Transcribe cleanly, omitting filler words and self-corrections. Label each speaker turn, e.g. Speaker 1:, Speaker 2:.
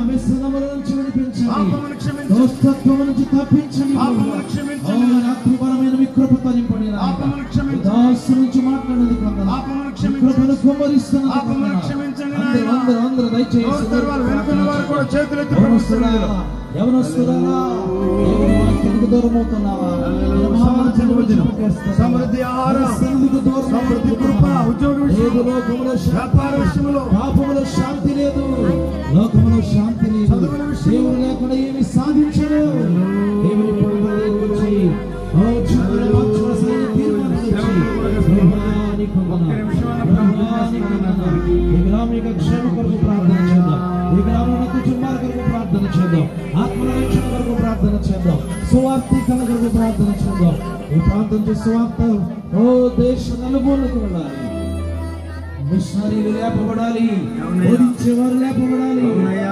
Speaker 1: వ్యసనముల నుంచి విడిపించండి,
Speaker 2: పాపమును క్షమించండి,
Speaker 1: దోషత్వము నుంచి తప్పించండి,
Speaker 2: పాపమును క్షమించండి,
Speaker 1: రాత్రి బలమైన మీ కృపతో నింపండి,
Speaker 2: పాపమును క్షమించండి,
Speaker 1: దాసు నుంచి మాట్లాడినందుకు వందనాలు,
Speaker 2: పాపమును
Speaker 1: మీ కృపను కుమ్మరిస్తున్నందుకు
Speaker 2: పాపమును
Speaker 1: వందనాలు.
Speaker 2: క్షమించండి.
Speaker 1: అందరూ దయచేసి
Speaker 2: వెనుకున్న వారు కూడా చేతులెత్తి ప్రభుత్వం
Speaker 1: యవనస్తులారా, దేవుని వాక్యానికి దూరం అవుతున్నావా?
Speaker 2: సమృద్ధి ఆహారం, సమృద్ధి కృప, ఉద్యోగ
Speaker 1: లేదు, లోకములో
Speaker 2: వ్యాపార విషయంలో,
Speaker 1: పాపములో శాంతి లేదు, లోకములో శాంతి లేదు. దేవుడు లేకుండా ఏమి సాధించలేవు. దేవుని ప్రభువుని గురించి జీవితంలో మార్చవలసిన తీర్మానం చేసి, ప్రభువానికి వందనాలు, ప్రభువానికి వందనాలు. ఈ గ్రామీణ క్షేమ కొరకు ప్రార్థన చేద్దాం, ఈ గ్రామీణ కుటుంబాల కొరకు ప్రార్థన చేద్దాం, ఆత్మల రక్షణ కొరకు ప్రార్థన చేద్దాం, సువార్థికల కొరకు ప్రార్థన చేద్దాం. ఈ ప్రాంతం సువార్త దేశ నలుమూలకు వెళ్ళాలి, మిషనరీలు లేపబడాలి, బోధించేవారు లేపబడాలి.